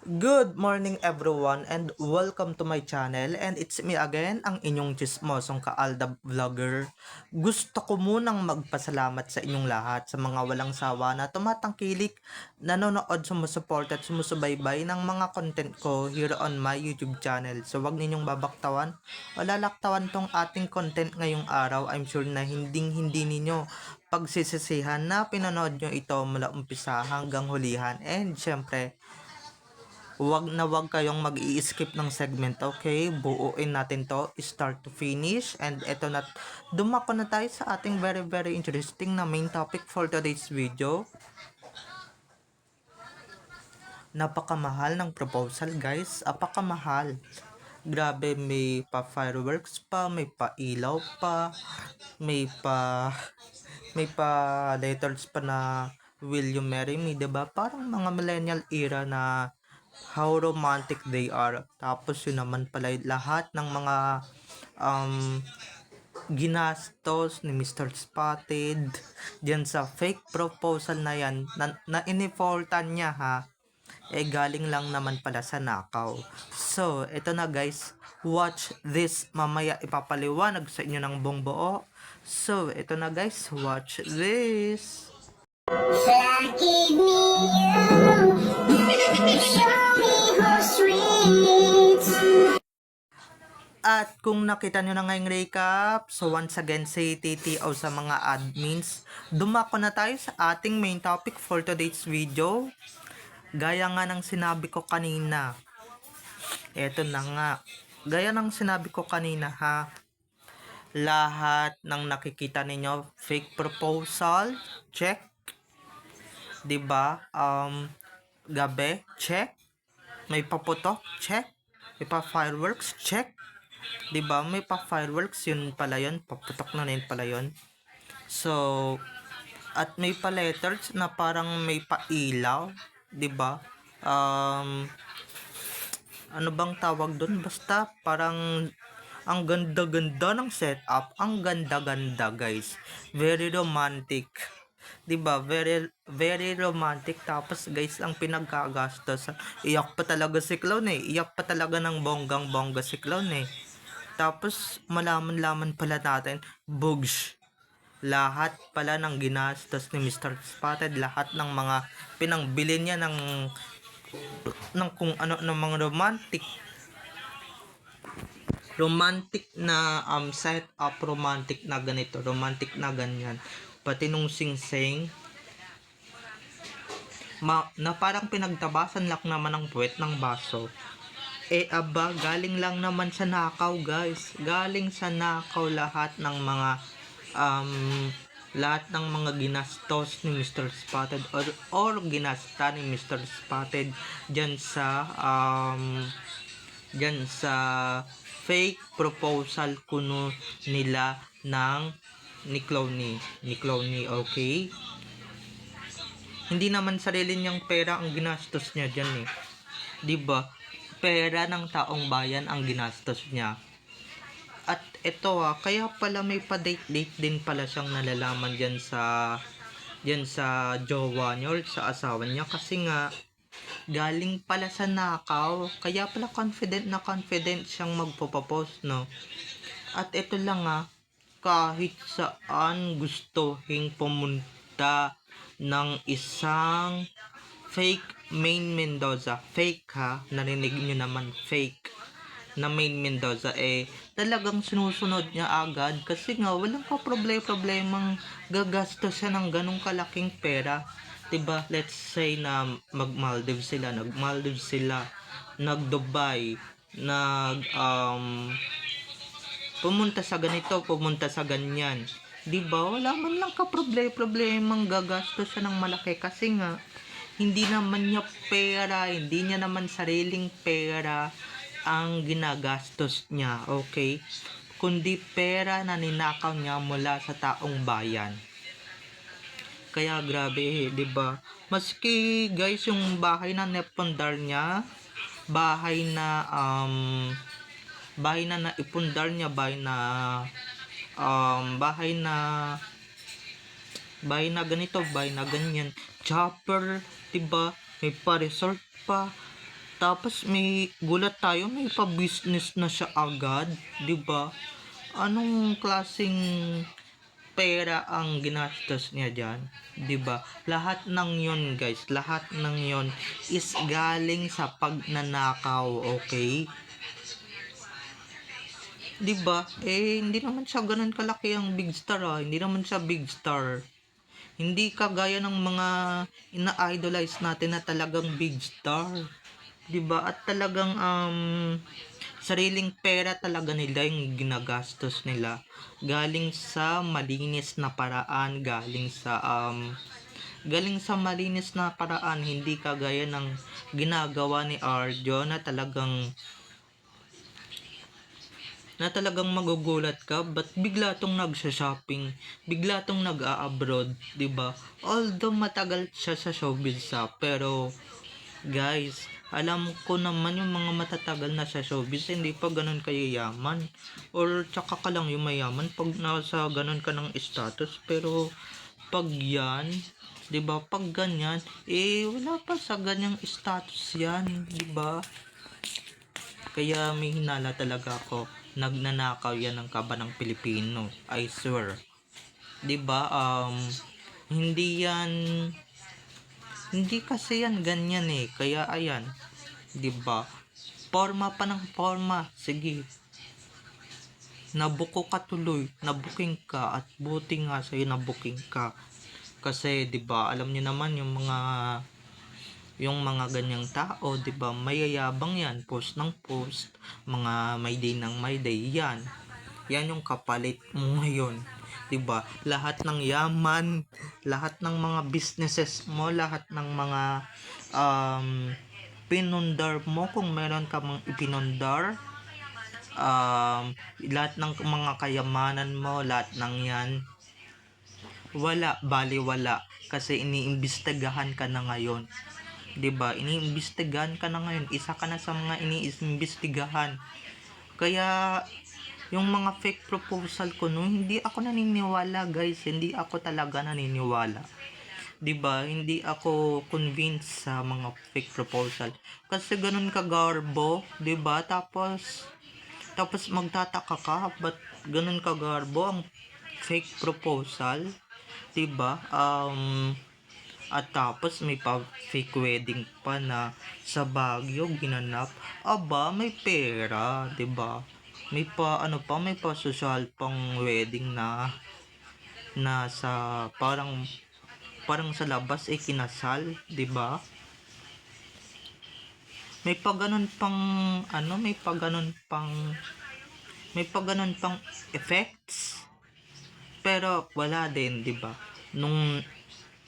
Good morning everyone and welcome to my channel, and it's me again, ang inyong chismosong kaalda vlogger. Gusto ko munang magpasalamat sa inyong lahat sa mga walang sawa na tumatangkilik, nanonood, sumusupport at sumusubaybay ng mga content ko here on my YouTube channel. So wag ninyong babaktawan o lalaktawan tong ating content ngayong araw. I'm sure na hindi ninyo pagsisisihan na pinanood nyo ito mula umpisa hanggang hulihan, and syempre wag kayong mag-i-skip ng segment, okay? Buuin natin to, start to finish. And eto na, dumako na tayo sa ating very interesting na main topic for today's video. Napakamahal ng proposal, guys. Apakamahal. Grabe, may pa fireworks pa, may pa ilaw pa, may pa letters pa na will you marry me, 'di ba? Parang mga millennial era na how romantic they are. Tapos yun naman pala lahat ng mga um, ginastos ni Mr. Spotted dyan sa fake proposal na yan na inifoltan niya, ha, eh galing lang naman pala sa nakaw. So ito na guys, watch this, mamaya ipapaliwanag sa inyo ng buong buo. So ito na guys, watch this. Give me you, show me how sweet. At kung nakita nyo na ngayong recap, so once again say TTO sa mga admins, dumako na tayo sa ating main topic for today's video. Gaya nga ng sinabi ko kanina, eto na nga, gaya ng sinabi ko kanina, ha, lahat ng nakikita ninyo fake proposal, check, 'di ba? Gabi, check. May paputok, check. May pa fireworks, check. 'Di ba? May pa fireworks, yun pala yun, paputok na rin pala yun. So, at may pa letters na parang may pa ilaw, 'di ba? Ano bang tawag doon? Basta parang ang ganda-ganda ng setup, ang ganda-ganda, guys. Very romantic. 'Di ba? Very romantic. Tapos guys, ang pinagkagastos, iyak pa talaga si Clown eh. Iyak pa talaga ng bonggang-bongga si Clown eh. Tapos malaman-laman pala natin, bugs. Lahat pala ng ginastos ni Mr. Spotted, lahat ng mga pinangbili niya ng kung ano ng mga romantic na set up, romantic na ganito, romantic na ganyan, pati nung sing-sing na parang pinagtabasan lang naman ng puwet ng baso. Eh aba, galing lang naman sa nakaw, guys. Galing sa nakaw lahat ng mga um, ginastos ni Mr. Spotted or ginasta ni Mr. Spotted diyan sa fake proposal kuno nila ng ni Clowny, okay? Hindi naman sarili niyang pera ang ginastos niya diyan eh. 'Di ba? Pera ng taong bayan ang ginastos niya. At ito kaya pala may pa-date din pala siyang nalalaman diyan sa jowa niya or sa asawa niya, kasi nga galing pala sa nakaw. Kaya pala confident siyang magpo-propose, no? At ito lang kahit saan gustuhin pumunta ng isang fake Main Mendoza, fake ha, narinig nyo naman, fake na Main Mendoza, talagang sinusunod niya agad kasi nga walang problemang gagastos siya ng ganong kalaking pera. 'Di ba? Let's say na nag-Maldives sila, nag-Dubai, pumunta sa ganito, pumunta sa ganyan. 'Di ba? Wala man lang problemang gagastos siya ng malaki kasi nga hindi naman niya pera, hindi niya naman sariling pera ang ginagastos niya, okay? Kundi pera na ninakaw niya mula sa taong bayan. Kaya grabe, 'di ba? Maski guys, yung bahay na nepundar niya, bahay na naipundar niya, bahay na ganito, bahay na ganyan, chopper, 'di ba? May pa resort pa, Tapos may gulat tayo, may pa-business na siya agad, 'di ba? Anong klaseng pera ang ginastos niya diyan, 'di ba? Lahat ng 'yon, guys, lahat ng 'yon is galing sa pagnanakaw, okay? 'Di ba? Hindi naman siya ganoon kalaki ang big star, hindi naman siya big star. Hindi kagaya ng mga ina-idolize natin na talagang big star. 'Di ba? At talagang sariling pera talaga nila yung ginagastos nila. Galing sa malinis na paraan, malinis na paraan, hindi kagaya ng ginagawa ni Arjo na talagang magugulat ka, ba't bigla tong nagsha-shopping, bigla tong nag-a-abroad, 'di ba? Although matagal siya sa showbiz pero guys, alam ko naman yung mga matatagal na sa showbiz hindi pa ganun kayayaman, or tsaka ka lang yung mayaman pag nasa ganun ka ng status. Pero pag yan, 'di ba, pag ganyan, wala pa sa ganyang status yan, 'di ba? Kaya may hinala talaga ako, nagnanakaw yan ng kaba ng Pilipino, I swear. 'Di ba? Hindi yan, hindi kasi yan ganyan kaya ayan, 'di ba? Forma pa ng forma, sige. Nabuko ka tuloy, nabuking ka, at buti nga sa'yo nabuking ka. Kasi 'di ba, alam niyo naman yung mga ganyang tao, 'di ba? Mayayabang 'yan, post ng post, mga may day ng may day 'yan. Yan yung kapalit mo ngayon, 'di ba? Lahat ng yaman, lahat ng mga businesses mo, lahat ng mga pinundar mo, kung meron ka mang ipinundar, lahat ng mga kayamanan mo, lahat ng 'yan, wala kasi iniimbestigahan ka na ngayon. 'Di ba? Iniimbestigahan ka na ngayon. Isa ka na sa mga iniimbestigahan. Kaya yung mga fake proposal ko hindi ako naniniwala, guys. Hindi ako talaga naniniwala. 'Di ba? Hindi ako convinced sa mga fake proposal. Kasi ganun kagarbo, 'di ba? Tapos magtataka ka, ba't ganun kagarbo ang fake proposal? 'Di ba? At tapos may pa fake wedding pa na sa Baguio ginanap. Aba, may pera, 'di ba? May pa social pang wedding na sa parang sa labas kinasal, 'di ba? May pa ganun pang may pa ganun pang effects. Pero wala din, 'di ba?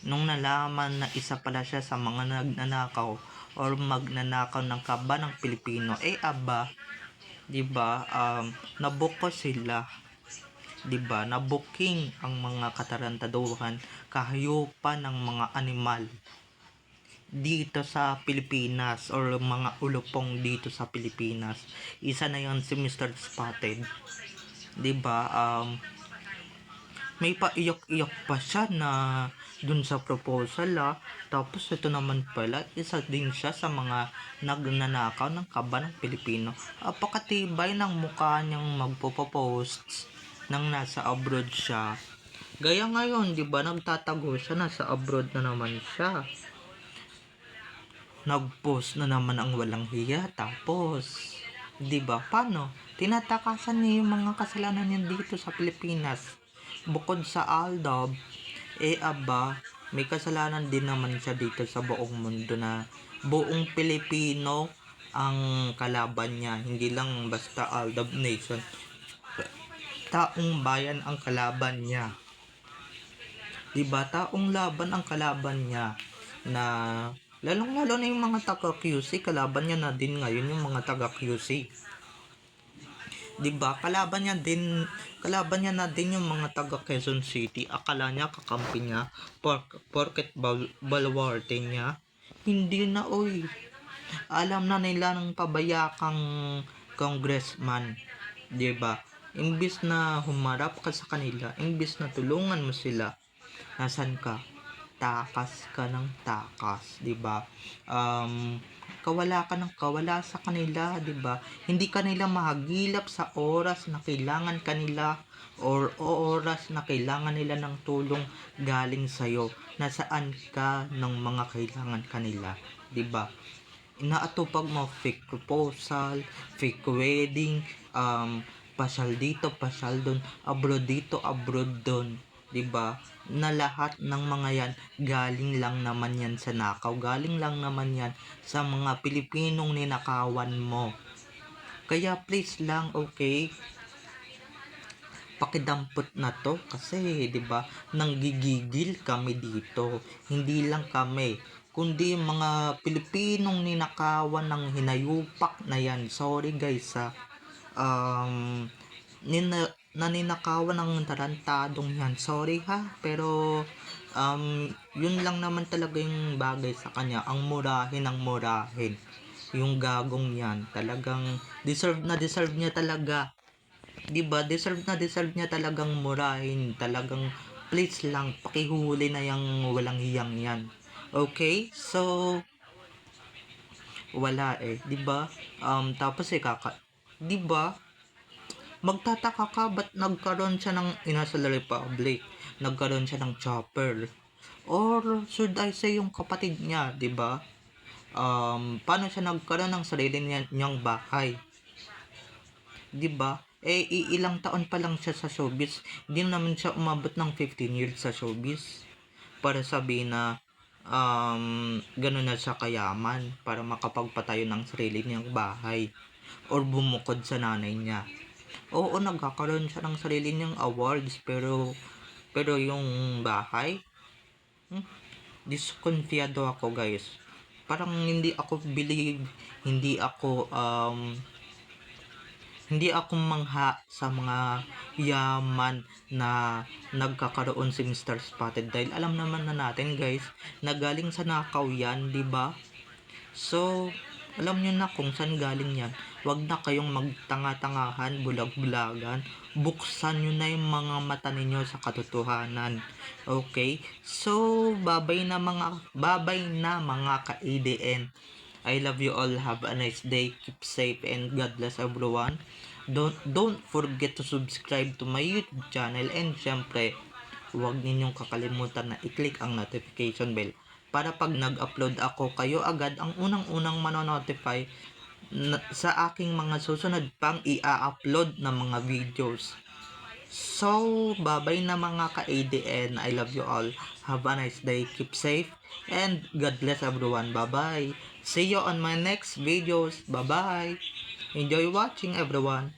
Nung nalaman na isa pala siya sa mga nagnanakaw or magnanakaw ng kaba ng Pilipino, aba, 'di ba? Nabuko sila, 'di ba? Nabuking ang mga katarantaduhan, kahayupan ng mga animal dito sa Pilipinas, or mga ulupong dito sa Pilipinas. Isa na 'yon si Mr. Spotted, 'di ba? May paiyok-iyok pa siya na dun sa proposal tapos ito naman pala, isa din siya sa mga nagnanakaw ng kaba ng Pilipino. Apakatibay ng mukha niyang magpo-post nang nasa abroad siya. Gaya ngayon, 'di ba, nagtatago siya, nasa abroad na naman siya. Nag-post na naman ang walang hiya, tapos 'di ba, paano? Tinatakasan niya yung mga kasalanan niya dito sa Pilipinas. Bukod sa Aldab, aba, may kasalanan din naman siya dito sa buong mundo, na buong Pilipino ang kalaban niya. Hindi lang basta Aldab Nation. Taong bayan ang kalaban niya. 'Di ba? Taong laban ang kalaban niya, na lalong-lalo na yung mga taga QC, kalaban niya na din ngayon yung mga taga QC. 'Di ba? Kalaban niya na din yung mga taga Quezon City. Akala niya kakampi niya porket baluarte niya. Hindi na, oy. Alam na nila ng pabayakang congressman, 'di ba? Imbis na humarap ka sa kanila, imbis na tulungan mo sila, nasan ka? Takas ka ng takas, 'di ba? kawala ka ng kawala sa kanila, 'di ba? Hindi kanila mahagilap sa oras na kailangan kanila or oras na kailangan nila ng tulong galing sa'yo. Nasaan ka ng mga kailangan kanila, 'di ba? Inaatupag mo fake proposal, fake wedding, pasyal dito, pasyal doon, abroad dito, abroad doon, 'di ba? Na lahat ng mga yan galing lang naman yan sa nakaw, galing lang naman yan sa mga Pilipinong ninakawan mo. Kaya please lang, okay, pakidampot na to kasi 'di ba nanggigigil kami dito, hindi lang kami kundi mga Pilipinong ninakawan ng hinayupak na yan. Sorry guys um naninakawan ng tarantadong yan, sorry ha, pero yun lang naman talaga yung bagay sa kanya, ang murahin ng murahin yung gagong yan, talagang deserve niya talaga, 'di ba? Deserve niya talagang murahin, talagang please lang pakihuli na yung walang hiyang yan. Okay? So wala 'di ba? Tapos 'di ba? Magtataka ka ba't nagkaroon siya ng Inasal Republic, nagkaroon siya ng chopper, or should I say yung kapatid niya, 'di ba? Paano siya nagkaroon ng sarili niyang bahay, 'di ba? Ilang taon pa lang siya sa showbiz, hindi naman siya umabot ng 15 years sa showbiz para sabihin na ganun na siya kayaman para makapagpatayo ng sarili niyang bahay or bumukod sa nanay niya. Oo, nagkakaroon siya ng sarili niyang awards, pero yung bahay, diskonfiyado ako guys. Parang hindi ako believe, hindi ako mangha sa mga yaman na nagkakaroon si Mr. Spotted dahil alam naman na natin guys na galing sa nakaw yan, 'di ba? So, alam nyo na kung saan galing yan. Huwag na kayong magtanga-tangahan, bulag-bulagan. Buksan nyo na yung mga mata ninyo sa katotohanan. Okay? So, babay na mga ka-ADN. I love you all. Have a nice day. Keep safe and God bless everyone. Don't forget to subscribe to my YouTube channel, and syempre, huwag ninyong kakalimutan na i-click ang notification bell para pag nag-upload ako, kayo agad ang unang-unang manonotify sa aking mga susunod pang i-upload na mga videos. So, babay na mga ka-ADN. I love you all. Have a nice day. Keep safe. And God bless everyone. Bye-bye. See you on my next videos. Bye-bye. Enjoy watching everyone.